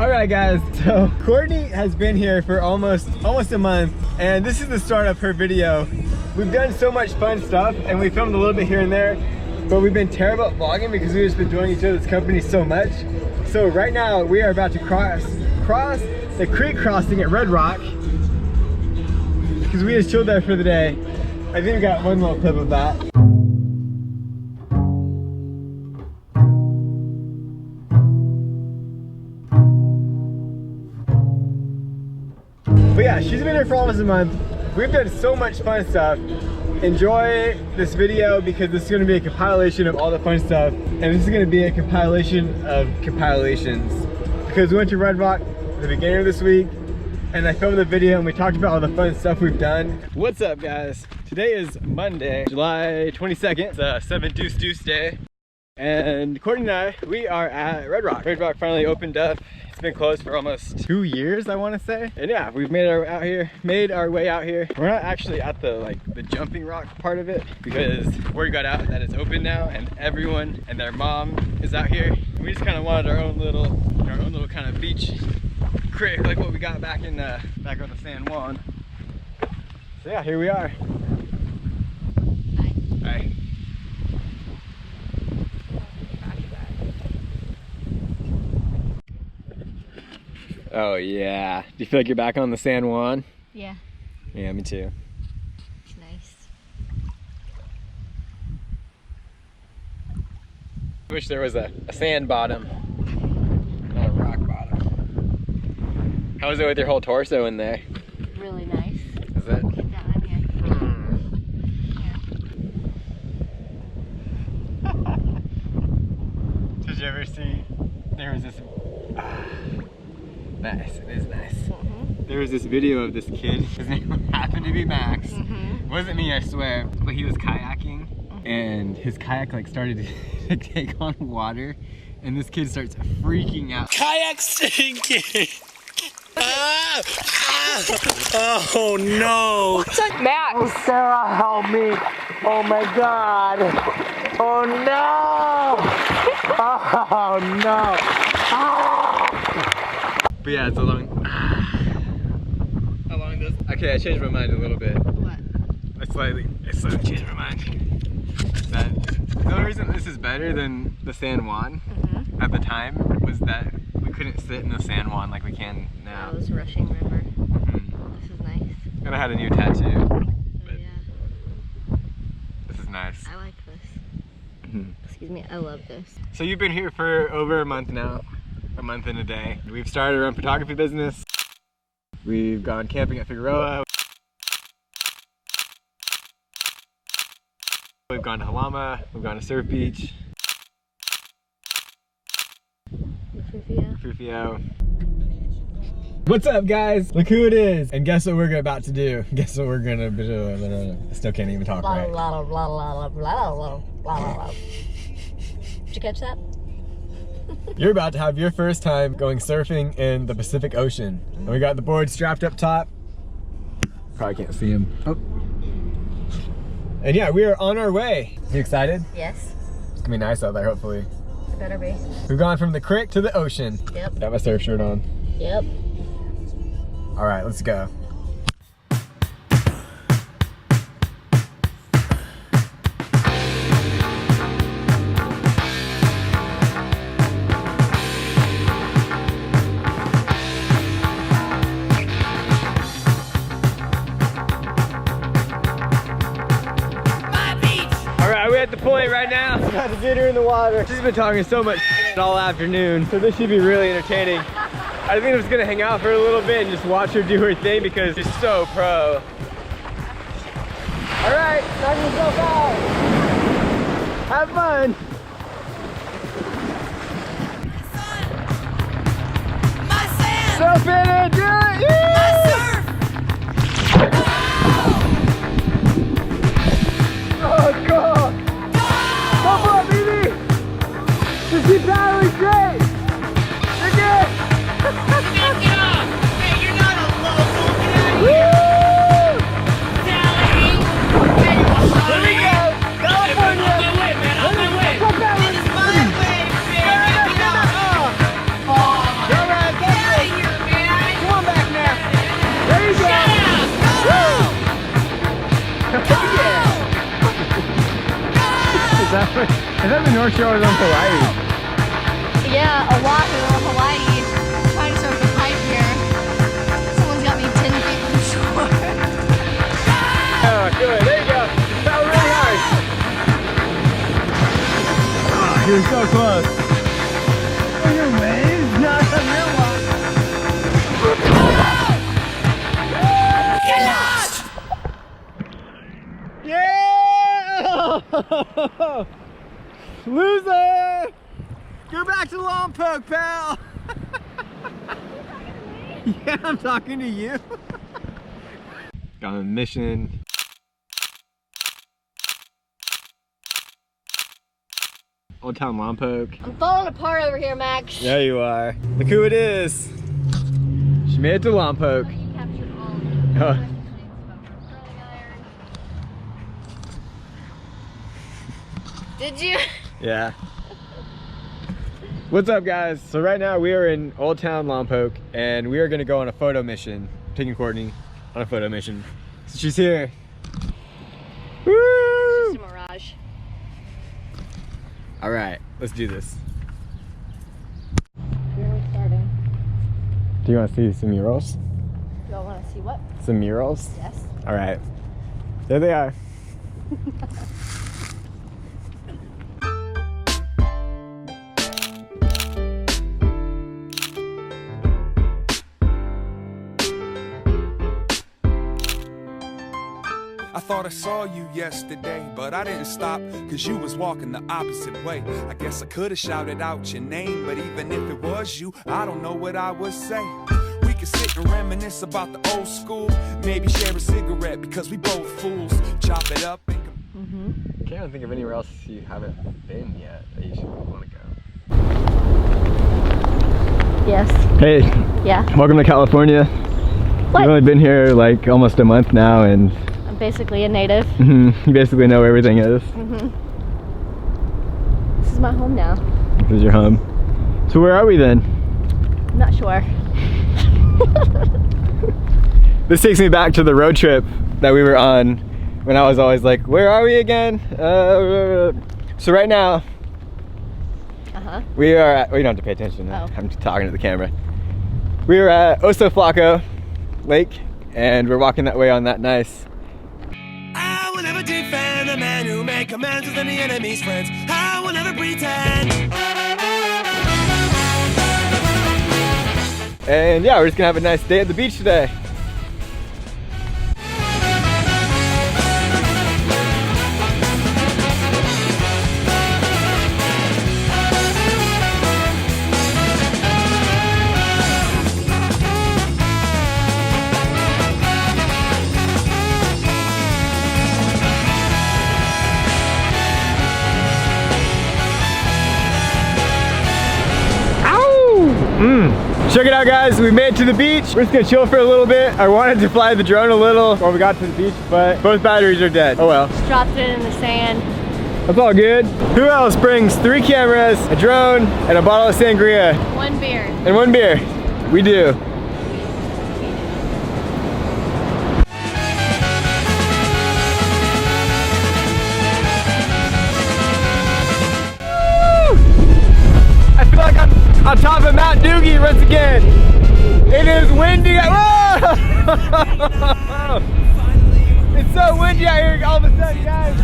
Alright guys, so Courtney has been here for almost a month, and this is the start of her video. We've done so much fun stuff, and we filmed a little bit here and there, but we've been terrible at vlogging because we've just been enjoying each other's company so much. So right now we are about to cross the creek crossing at Red Rock because we just chilled there for the day. I think we got one little clip of that. But yeah, she's been here for almost a month. We've done so much fun stuff. Enjoy this video because this is going to be a compilation of all the fun stuff, and this is going to be a compilation of compilations because we went to Red Rock at the beginning of this week, and I filmed the video and we talked about all the fun stuff we've done. What's up guys? Today is Monday, July 22nd. It's a 7 Deuce Deuce day, and Courtney and I, we are at Red Rock. Red Rock finally opened up. It's been closed for almost 2 years, I want to say. And yeah, we've made our way out here. We're not actually at the jumping rock part of it because word got out that it's open now, and everyone and their mom is out here. And we just kind of wanted our own little kind of beach creek, like what we got back on the San Juan. So yeah, here we are. Hi. Oh yeah. Do you feel like you're back on the San Juan? Yeah. Yeah, me too. It's nice. I wish there was a sand bottom, not a rock bottom. How is it with your whole torso in there? Really nice. Is it? Get down here. Did you ever see, there was this, nice, it is nice. There was this video of this kid, his name happened to be Max. It wasn't me, I swear, but he was kayaking, and his kayak started to take on water, and this kid starts freaking out. Kayak sinking! Oh no! Max! Oh, Sarah, help me! Oh my God! Oh no! Oh no! But yeah, it's a long. How long does? Okay, I changed my mind a little bit. What? I slightly changed my mind. That the only reason this is better than the San Juan at the time was that we couldn't sit in the San Juan like we can now. That was rushing river. This is nice. And I had a new tattoo. Oh yeah. This is nice. I like this. Excuse me, I love this. So you've been here for over a month now. A month and a day. We've started our own photography business. We've gone camping at Figueroa. We've gone to Halama. We've gone to Surf Beach. Fufio. What's up guys? Look who it is. And guess what we're about to do? Guess what we're gonna do? I still can't even talk right. Did you catch that? You're about to have your first time going surfing in the Pacific Ocean. And we got the board strapped up top. Probably can't see him. Oh. And yeah, we are on our way. You excited? Yes. It's gonna be nice out there, hopefully. It better be. We've gone from the creek to the ocean. Yep. Got my surf shirt on. Yep. All right, let's go. At the point right now, I'm about to get her in the water. She's been talking so much all afternoon, so this should be really entertaining. I think I'm just gonna hang out for a little bit and just watch her do her thing because she's so pro. All right, knock yourself out. Have fun. My sand! Surf in it, do it! Yeah! My surf! Oh, cool! Go for it, baby! Just keep paddling straight! You're good! Get off! Hey, you're not a local! Get out of Woo! here! Sally! Hey, what's up? Here we go! California! On my way, man! On my way! Go paddling! This is my way, baby! Get off! Go right, go sure I was on Hawaii. Yeah, Oahu, Hawaii. I'm trying to surf the pipe here. Someone's got me 10 feet from shore. Oh, good. There you go. Fell really hard. Oh, you're so close. Are your waves? No, it's a real one. Get lost! Yeah! Loser! Go back to Lompoc, pal! Yeah, I'm talking to you. Got a mission. Old Town Lompoc. I'm falling apart over here, Max. There you are. Look who it is. She made it to Lompoc. You captured all of them. Oh. Did you? Yeah. What's up, guys? So right now we are in Old Town Lompoc and we are gonna go on a photo mission. I'm taking Courtney on a photo mission. So she's here. Woo! It's just a mirage. All right, let's do this. Where are we starting? Do you want to see some murals? Do I want to see what? Some murals? Yes. All right. There they are. I thought I saw you yesterday, but I didn't stop, cause you was walking the opposite way. I guess I could've shouted out your name, but even if it was you, I don't know what I would say. We could sit and reminisce about the old school, maybe share a cigarette, because we both fools. Chop it up and I can't even think of anywhere else you haven't been yet that you should want to go. Yes. Hey, Yeah. welcome to California. What? We've only been here like almost a month now, and I'm basically a native. you basically know where everything is. This is my home now. This is your home. So where are we then? I'm not sure. This takes me back to the road trip that we were on when I was always like, where are we again? So right now, we are at, well, you don't have to pay attention. Oh. I'm just talking to the camera. We are at Oso Flaco Lake, and we're walking that way on that nice. I will never defend the man who make amends with any enemy's friends. I will never pretend. And yeah, we're just gonna have a nice day at the beach today. Check it out, guys, we made it to the beach. We're just gonna chill for a little bit. I wanted to fly the drone a little while we got to the beach, but both batteries are dead. Oh well. Just dropped it in the sand. That's all good. Who else brings 3 cameras, a drone, and a bottle of sangria? 1 beer. And 1 beer. We do. I feel like I'm on top of Mount Doogie once again. It is windy. Whoa! It's so windy out here all of a sudden, guys.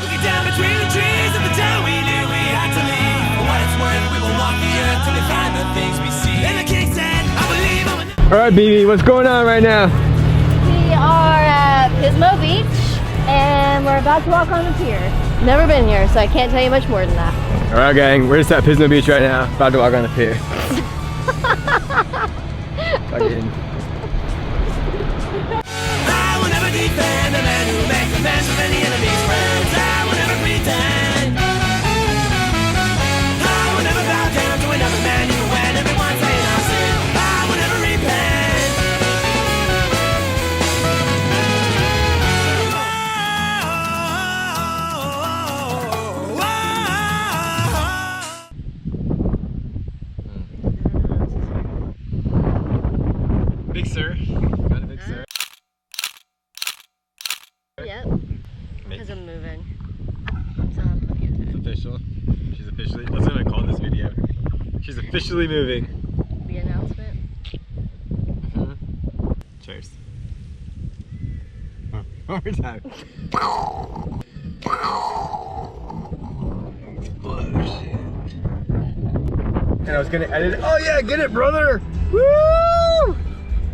Looking down between the trees of the town we knew we had to leave. For what it's worth, we will walk the earth till we find the things we see. And the king said, I believe I'm All right, BB, what's going on right now? We are at Pismo Beach and we're about to walk on the pier. Never been here, so I can't tell you much more than that. All right, gang, we're just at Pismo Beach right now, about to walk on the pier. Fucking. I will never defend a man who makes amends with any enemy's friends. I will never pretend. I will never bow down to another man even when everyone's saying I'll sin. I will never repent. Big Sur. Got a Big Sur. Yep. Because I'm moving. So I'm putting it official. She's officially, that's what I'm gonna call this video. She's officially moving. The announcement. Cheers. Oh, one more time. And I was gonna edit it. Oh yeah, get it, brother! Woo!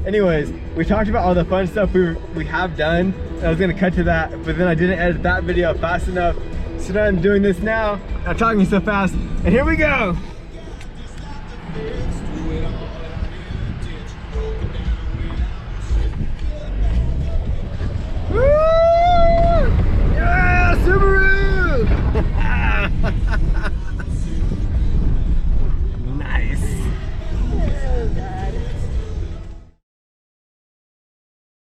Anyways, we talked about all the fun stuff we have done. And I was gonna cut to that, but then I didn't edit that video fast enough. So now I'm doing this now. I'm talking so fast, and here we go! Woo! Yeah, Subaru!